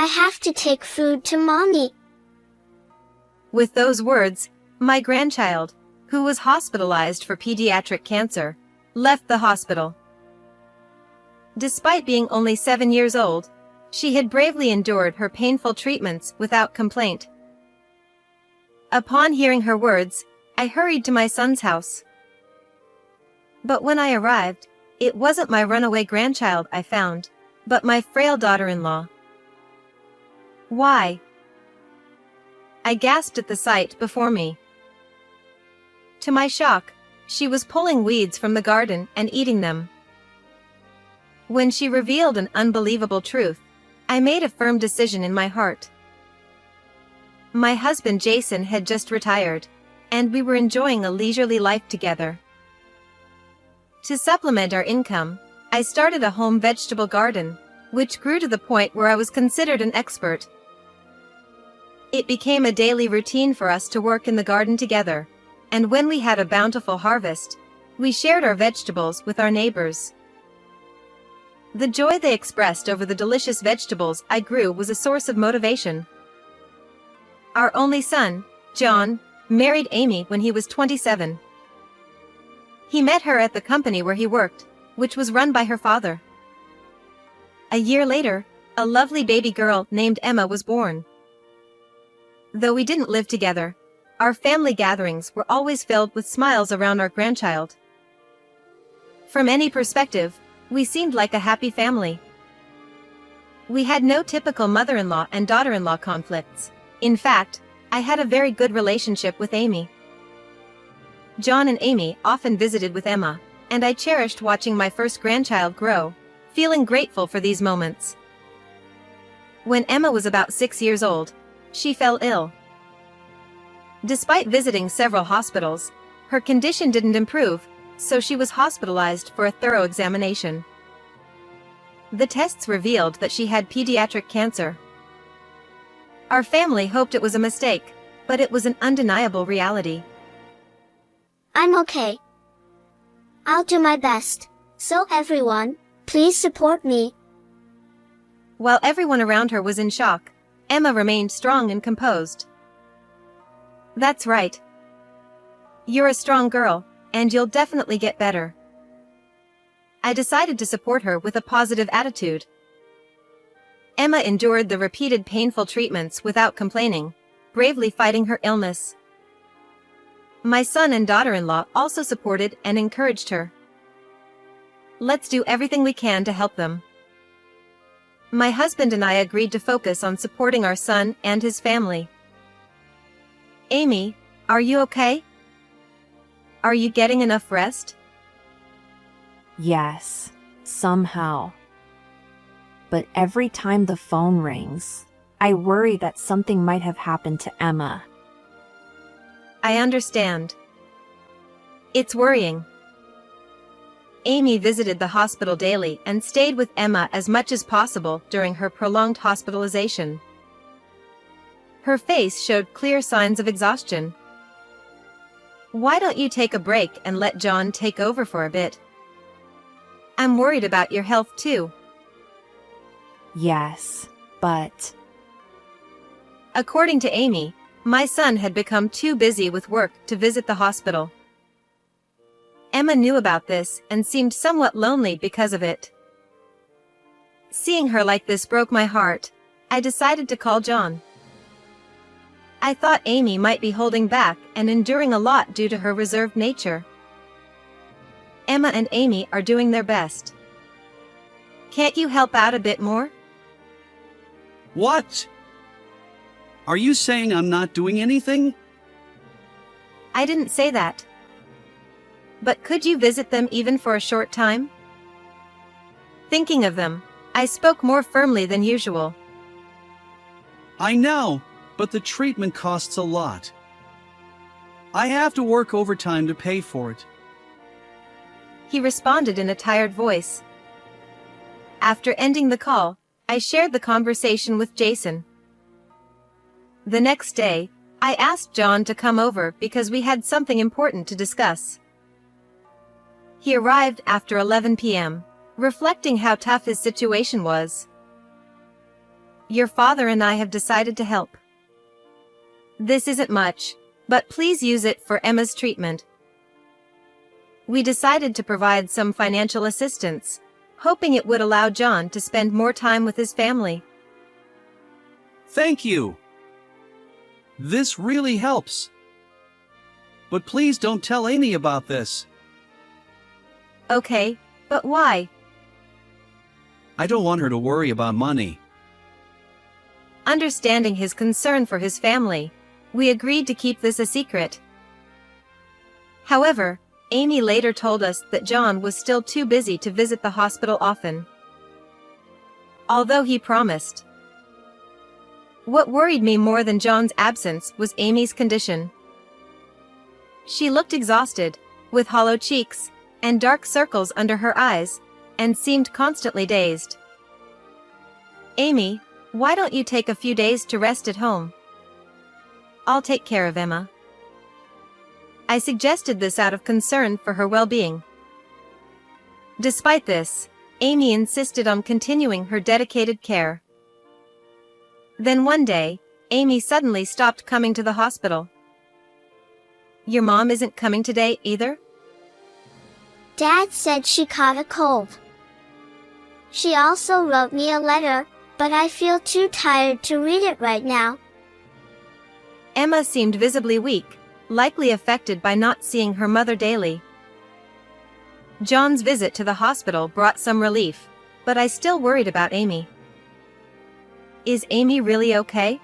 I have to take food to mommy. With those words, my grandchild, who was hospitalized for pediatric cancer, left the hospital. Despite being only 7 years old, she had bravely endured her painful treatments without complaint. Upon hearing her words, I hurried to my son's house. But when I arrived, it wasn't my runaway grandchild I found, but my frail daughter-in-law. Why? I gasped at the sight before me. To my shock, she was pulling weeds from the garden and eating them. When she revealed an unbelievable truth, I made a firm decision in my heart. My husband Jason had just retired, and we were enjoying a leisurely life together. To supplement our income, I started a home vegetable garden, which grew to the point where I was considered an expert. It became a daily routine for us to work in the garden together, and when we had a bountiful harvest, we shared our vegetables with our neighbors. The joy they expressed over the delicious vegetables I grew was a source of motivation. Our only son, John, married Amy when he was 27. He met her at the company where he worked, which was run by her father. A year later, a lovely baby girl named Emma was born. Though we didn't live together, our family gatherings were always filled with smiles around our grandchild. From any perspective, we seemed like a happy family. We had no typical mother-in-law and daughter-in-law conflicts. In fact, I had a very good relationship with Amy. John and Amy often visited with Emma, and I cherished watching my first grandchild grow, feeling grateful for these moments. When Emma was about 6 years old, she fell ill. Despite visiting several hospitals, her condition didn't improve, so she was hospitalized for a thorough examination. The tests revealed that she had pediatric cancer. Our family hoped it was a mistake, but it was an undeniable reality. I'm okay. I'll do my best. So everyone, please support me. While everyone around her was in shock, Emma remained strong and composed. That's right. You're a strong girl, and you'll definitely get better. I decided to support her with a positive attitude. Emma endured the repeated painful treatments without complaining, bravely fighting her illness. My son and daughter-in-law also supported and encouraged her. Let's do everything we can to help them. My husband and I agreed to focus on supporting our son and his family. Amy, are you okay? Are you getting enough rest? Yes, somehow. But every time the phone rings, I worry that something might have happened to Emma. I understand. It's worrying. Amy visited the hospital daily and stayed with Emma as much as possible during her prolonged hospitalization. Her face showed clear signs of exhaustion. Why don't you take a break and let John take over for a bit? I'm worried about your health too. Yes, but... According to Amy, my son had become too busy with work to visit the hospital. Emma knew about this and seemed somewhat lonely because of it. Seeing her like this broke my heart. I decided to call John. I thought Amy might be holding back and enduring a lot due to her reserved nature. Emma and Amy are doing their best. Can't you help out a bit more? What? Are you saying I'm not doing anything? I didn't say that. But could you visit them even for a short time? Thinking of them, I spoke more firmly than usual. I know, but the treatment costs a lot. I have to work overtime to pay for it. He responded in a tired voice. After ending the call, I shared the conversation with Jason. The next day, I asked John to come over because we had something important to discuss. He arrived after 11 p.m., reflecting how tough his situation was. your father and I have decided to help. This isn't much, but please use it for Emma's treatment. We decided to provide some financial assistance, hoping it would allow John to spend more time with his family. Thank you. This really helps. But please don't tell Amy about this. Okay, but why? I don't want her to worry about money. Understanding his concern for his family, we agreed to keep this a secret. However, Amy later told us that John was still too busy to visit the hospital often, although he promised. What worried me more than John's absence was Amy's condition. She looked exhausted, with hollow cheeks and dark circles under her eyes, and seemed constantly dazed. Amy, why don't you take a few days to rest at home? I'll take care of Emma. I suggested this out of concern for her well-being. Despite this, Amy insisted on continuing her dedicated care. Then one day, Amy suddenly stopped coming to the hospital. Your mom isn't coming today either? Dad said she caught a cold. She also wrote me a letter, but I feel too tired to read it right now. Emma seemed visibly weak, likely affected by not seeing her mother daily. John's visit to the hospital brought some relief, but I still worried about Amy. Is Amy really okay?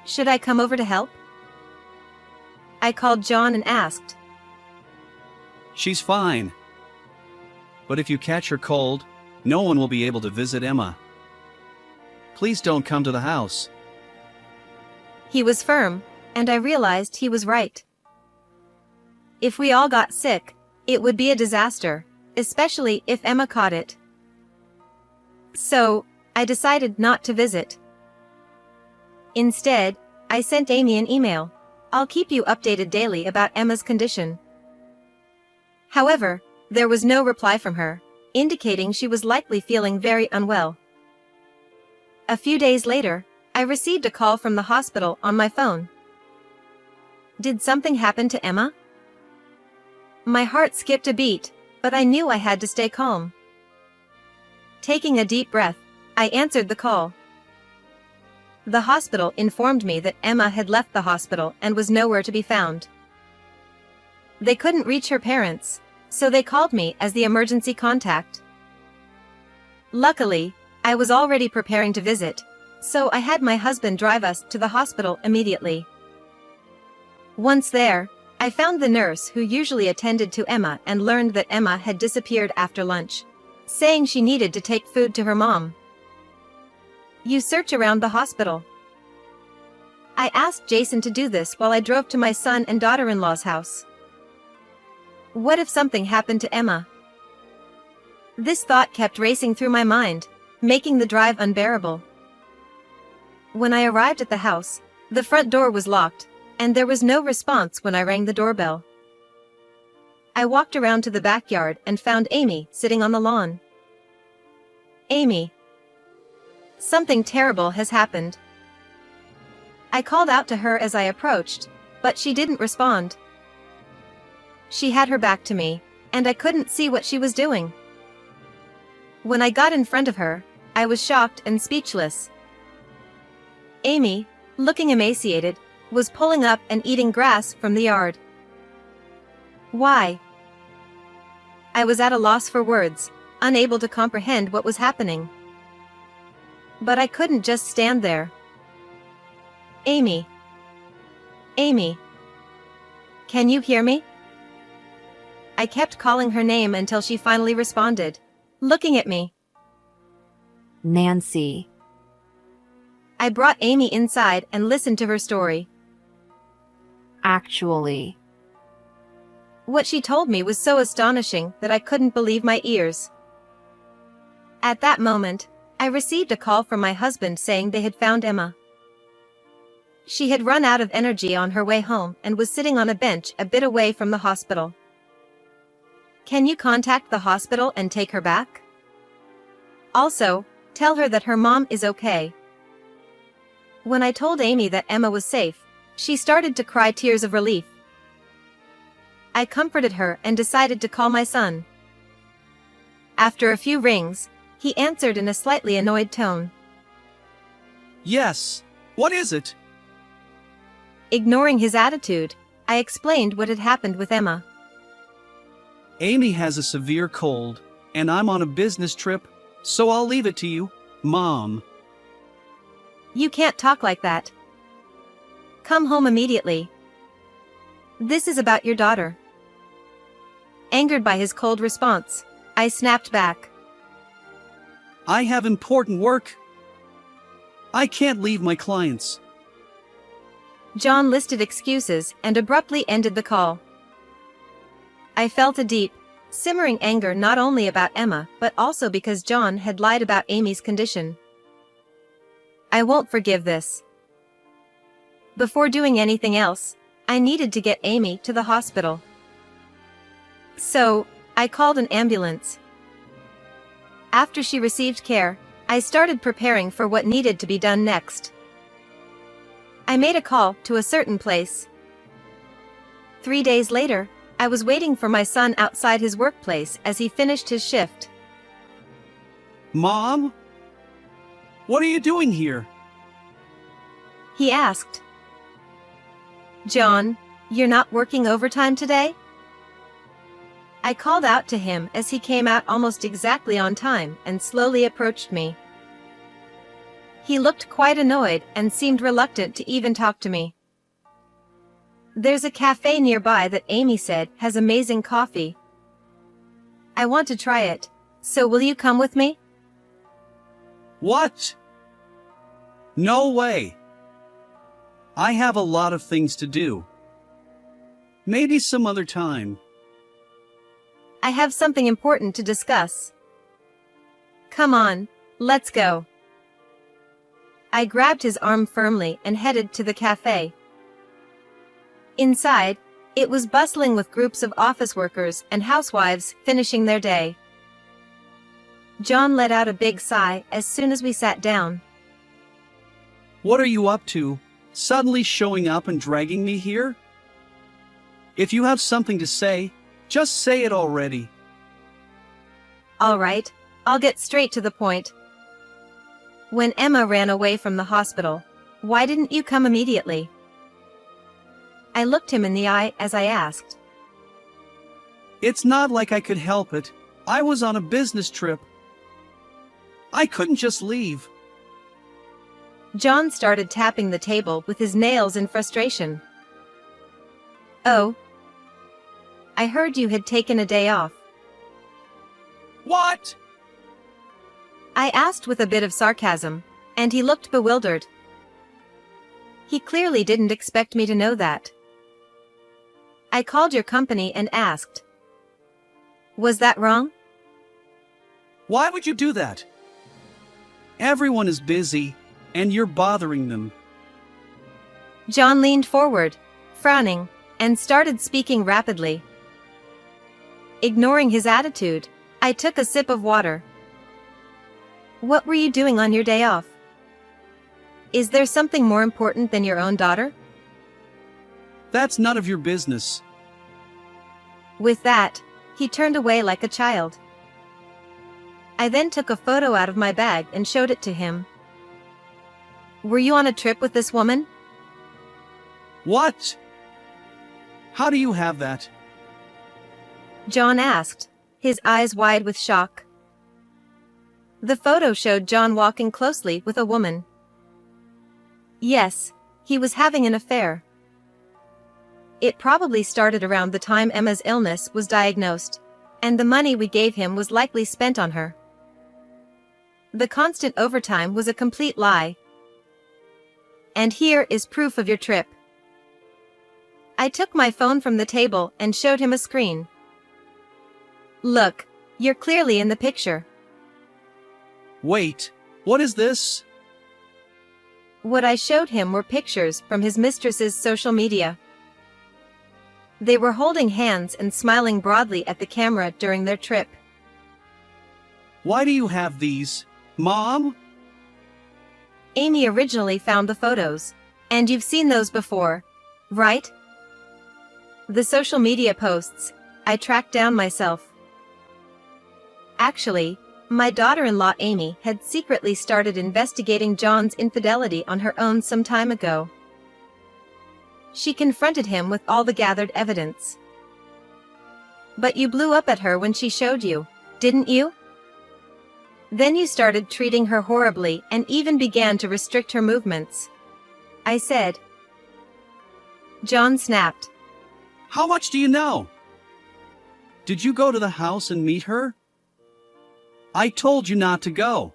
Should I come over to help? I called John and asked. She's fine. But if you catch her cold, no one will be able to visit Emma. Please don't come to the house. He was firm, and I realized he was right. If we all got sick, it would be a disaster, especially if Emma caught it. So, I decided not to visit. Instead, I sent Amy an email. I'll keep you updated daily about Emma's condition. However, there was no reply from her, indicating she was likely feeling very unwell. A few days later, I received a call from the hospital on my phone. Did something happen to Emma? My heart skipped a beat, but I knew I had to stay calm. Taking a deep breath, I answered the call. The hospital informed me that Emma had left the hospital and was nowhere to be found. They couldn't reach her parents, so they called me as the emergency contact. Luckily, I was already preparing to visit, so I had my husband drive us to the hospital immediately. Once there, I found the nurse who usually attended to Emma and learned that Emma had disappeared after lunch, saying she needed to take food to her mom. You search around the hospital. I asked Jason to do this while I drove to my son and daughter-in-law's house. What if something happened to Emma? This thought kept racing through my mind, making the drive unbearable. When I arrived at the house, the front door was locked, and there was no response when I rang the doorbell. I walked around to the backyard and found Amy sitting on the lawn. Amy. Something terrible has happened. I called out to her as I approached, but she didn't respond. She had her back to me, and I couldn't see what she was doing. When I got in front of her, I was shocked and speechless. Amy, looking emaciated, was pulling up and eating grass from the yard. Why? I was at a loss for words, unable to comprehend what was happening. But I couldn't just stand there. Amy. Amy. Can you hear me? I kept calling her name until she finally responded, looking at me. Nancy. I brought Amy inside and listened to her story. Actually. What she told me was so astonishing that I couldn't believe my ears. At that moment, I received a call from my husband saying they had found Emma. She had run out of energy on her way home and was sitting on a bench a bit away from the hospital. Can you contact the hospital and take her back? Also, tell her that her mom is okay. When I told Amy that Emma was safe, she started to cry tears of relief. I comforted her and decided to call my son. After a few rings, he answered in a slightly annoyed tone. Yes, what is it? Ignoring his attitude, I explained what had happened with Emma. Amy has a severe cold, and I'm on a business trip, so I'll leave it to you, Mom. You can't talk like that. Come home immediately. This is about your daughter. Angered by his cold response, I snapped back. I have important work. I can't leave my clients. John listed excuses and abruptly ended the call. I felt a deep, simmering anger not only about Emma but also because John had lied about Amy's condition. I won't forgive this. Before doing anything else, I needed to get Amy to the hospital. So, I called an ambulance. After she received care, I started preparing for what needed to be done next. I made a call to a certain place. 3 days later, I was waiting for my son outside his workplace as he finished his shift. Mom? What are you doing here? He asked. John, you're not working overtime today? I called out to him as he came out almost exactly on time and slowly approached me. He looked quite annoyed and seemed reluctant to even talk to me. There's a cafe nearby that Amy said has amazing coffee. I want to try it, so will you come with me? What? No way. I have a lot of things to do. Maybe some other time. I have something important to discuss. Come on, let's go. I grabbed his arm firmly and headed to the cafe. Inside, it was bustling with groups of office workers and housewives finishing their day. John let out a big sigh as soon as we sat down. What are you up to, suddenly showing up and dragging me here? If you have something to say, just say it already. All right, I'll get straight to the point. When Emma ran away from the hospital, why didn't you come immediately? I looked him in the eye as I asked. It's not like I could help it. I was on a business trip. I couldn't just leave. John started tapping the table with his nails in frustration. Oh. I heard you had taken a day off. What? I asked with a bit of sarcasm, and he looked bewildered. He clearly didn't expect me to know that. I called your company and asked. Was that wrong? Why would you do that? Everyone is busy, and you're bothering them. John leaned forward, frowning, and started speaking rapidly. Ignoring his attitude, I took a sip of water. What were you doing on your day off? Is there something more important than your own daughter? That's none of your business. With that, he turned away like a child. I then took a photo out of my bag and showed it to him. Were you on a trip with this woman? What? How do you have that? John asked, his eyes wide with shock. The photo showed John walking closely with a woman. Yes, he was having an affair. It probably started around the time Emma's illness was diagnosed, and the money we gave him was likely spent on her. The constant overtime was a complete lie. And here is proof of your trip. I took my phone from the table and showed him a screen. Look, you're clearly in the picture. Wait, what is this? What I showed him were pictures from his mistress's social media. They were holding hands and smiling broadly at the camera during their trip. Why do you have these, Mom? Amy originally found the photos. And you've seen those before, right? The social media posts I tracked down myself. Actually, my daughter-in-law Amy had secretly started investigating John's infidelity on her own some time ago. She confronted him with all the gathered evidence. But you blew up at her when she showed you, didn't you? Then you started treating her horribly and even began to restrict her movements, I said. John snapped. How much do you know? Did you go to the house and meet her? I told you not to go.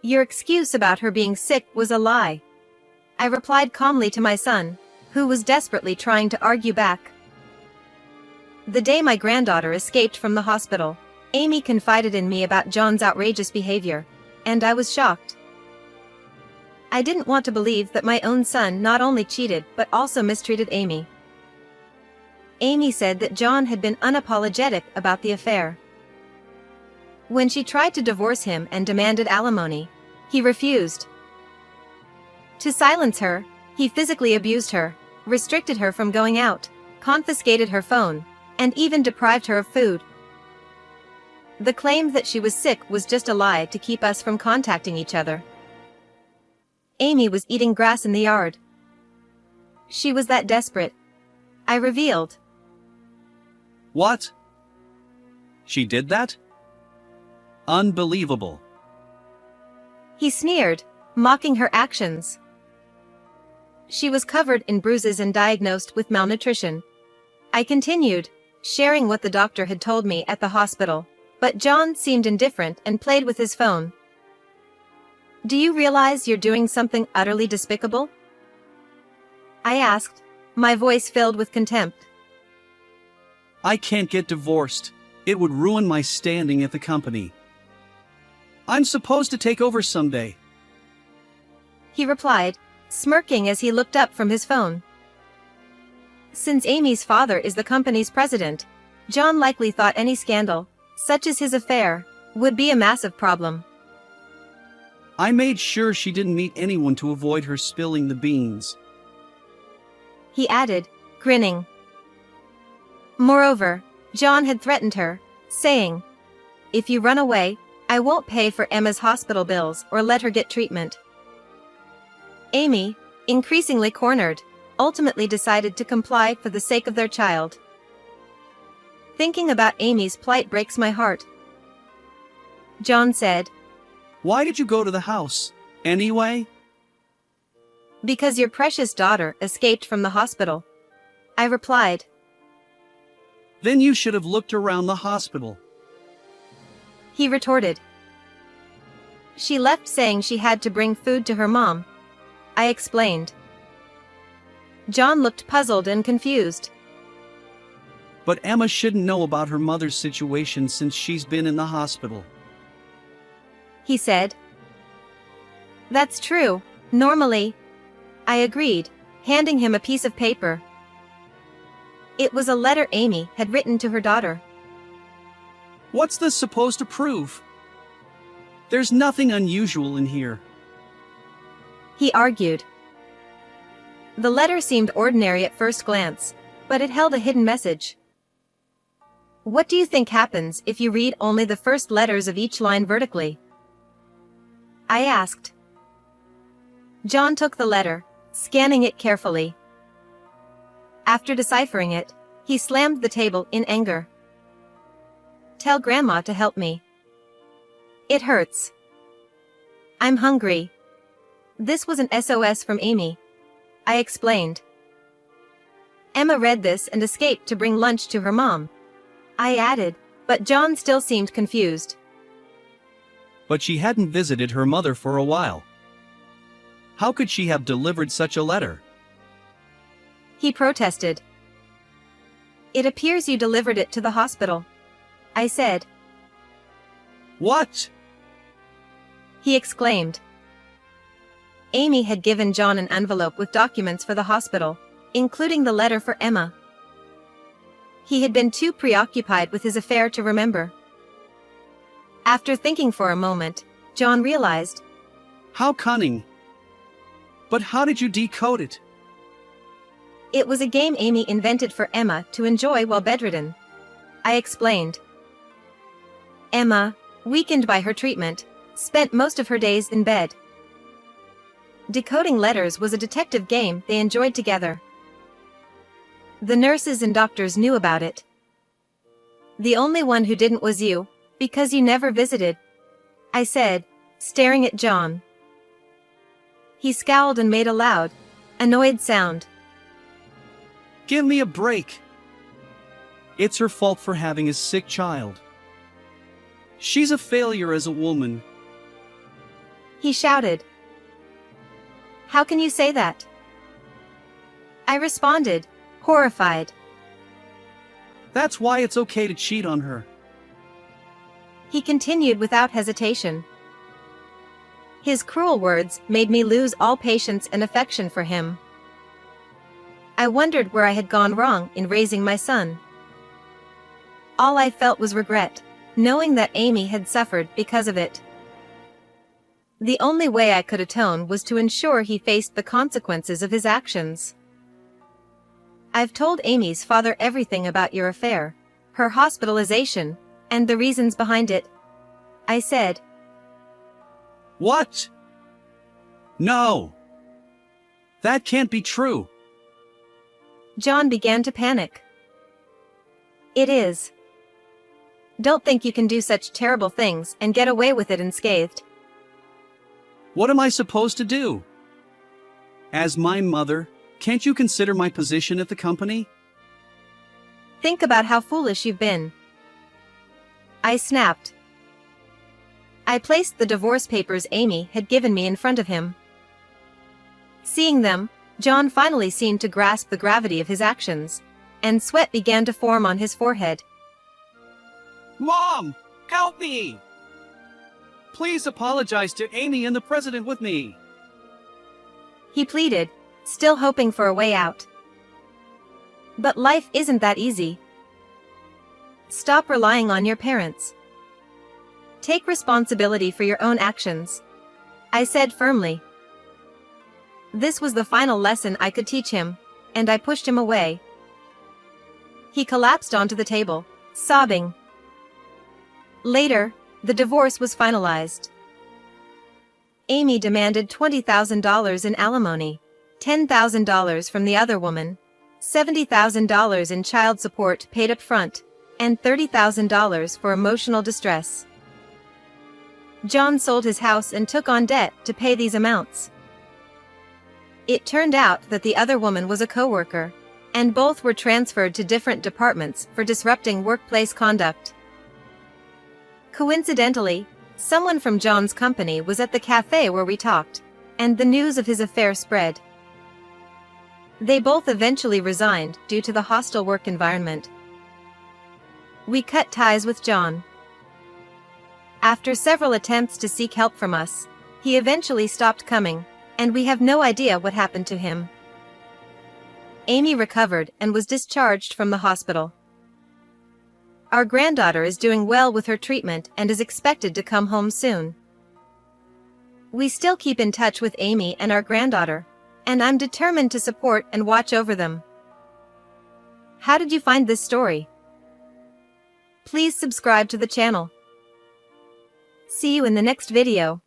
Your excuse about her being sick was a lie, I replied calmly to my son, who was desperately trying to argue back. The day my granddaughter escaped from the hospital, Amy confided in me about John's outrageous behavior, and I was shocked. I didn't want to believe that my own son not only cheated but also mistreated Amy. Amy said that John had been unapologetic about the affair. When she tried to divorce him and demanded alimony, he refused. To silence her, he physically abused her, restricted her from going out, confiscated her phone, and even deprived her of food. The claim that she was sick was just a lie to keep us from contacting each other. Amy was eating grass in the yard. She was that desperate, I revealed. What? She did that? Unbelievable. He sneered, mocking her actions. She was covered in bruises and diagnosed with malnutrition. I continued, sharing what the doctor had told me at the hospital, but John seemed indifferent and played with his phone. Do you realize you're doing something utterly despicable? I asked, my voice filled with contempt. I can't get divorced. It would ruin my standing at the company. I'm supposed to take over someday. He replied, smirking as he looked up from his phone. Since Amy's father is the company's president, John likely thought any scandal, such as his affair, would be a massive problem. I made sure she didn't meet anyone to avoid her spilling the beans. He added, grinning. Moreover, John had threatened her, saying, if you run away, I won't pay for Emma's hospital bills or let her get treatment. Amy, increasingly cornered, ultimately decided to comply for the sake of their child. Thinking about Amy's plight breaks my heart. John said, Why did you go to the house, anyway? Because your precious daughter escaped from the hospital, I replied. Then you should have looked around the hospital. He retorted. She left saying she had to bring food to her mom, I explained. John looked puzzled and confused. But Emma shouldn't know about her mother's situation since she's been in the hospital. He said. That's true, normally, I agreed, handing him a piece of paper. It was a letter Amy had written to her daughter. What's this supposed to prove? There's nothing unusual in here. He argued. The letter seemed ordinary at first glance, but it held a hidden message. What do you think happens if you read only the first letters of each line vertically? I asked. John took the letter, scanning it carefully. After deciphering it, he slammed the table in anger. Tell Grandma to help me. It hurts. I'm hungry. This was an SOS from Amy, I explained. Emma read this and escaped to bring lunch to her mom, I added, but John still seemed confused. But she hadn't visited her mother for a while. How could she have delivered such a letter? He protested. It appears you delivered it to the hospital, I said. What? He exclaimed. Amy had given John an envelope with documents for the hospital, including the letter for Emma. He had been too preoccupied with his affair to remember. After thinking for a moment, John realized. How cunning. But how did you decode it? It was a game Amy invented for Emma to enjoy while bedridden. I explained. Emma, weakened by her treatment, spent most of her days in bed. Decoding letters was a detective game they enjoyed together. The nurses and doctors knew about it. The only one who didn't was you, because you never visited, I said, staring at John. He scowled and made a loud, annoyed sound. Give me a break. It's her fault for having a sick child. She's a failure as a woman. He shouted. How can you say that? I responded, horrified. That's why it's okay to cheat on her. He continued without hesitation. His cruel words made me lose all patience and affection for him. I wondered where I had gone wrong in raising my son. All I felt was regret, knowing that Amy had suffered because of it. The only way I could atone was to ensure he faced the consequences of his actions. I've told Amy's father everything about your affair, her hospitalization, and the reasons behind it, I said. What? No. That can't be true. John began to panic. It is. Don't think you can do such terrible things and get away with it unscathed. What am I supposed to do? As my mother, can't you consider my position at the company? Think about how foolish you've been. I snapped. I placed the divorce papers Amy had given me in front of him. Seeing them, John finally seemed to grasp the gravity of his actions, and sweat began to form on his forehead. Mom, help me! Please apologize to Amy and the president with me. He pleaded, still hoping for a way out. But life isn't that easy. Stop relying on your parents. Take responsibility for your own actions, I said firmly. This was the final lesson I could teach him, and I pushed him away. He collapsed onto the table, sobbing. Later, the divorce was finalized. Amy demanded $20,000 in alimony, $10,000 from the other woman, $70,000 in child support paid up front, and $30,000 for emotional distress. John sold his house and took on debt to pay these amounts. It turned out that the other woman was a coworker, and both were transferred to different departments for disrupting workplace conduct. Coincidentally, someone from John's company was at the cafe where we talked, and the news of his affair spread. They both eventually resigned due to the hostile work environment. We cut ties with John. After several attempts to seek help from us, he eventually stopped coming, and we have no idea what happened to him. Amy recovered and was discharged from the hospital. Our granddaughter is doing well with her treatment and is expected to come home soon. We still keep in touch with Amy and our granddaughter, and I'm determined to support and watch over them. How did you find this story? Please subscribe to the channel. See you in the next video.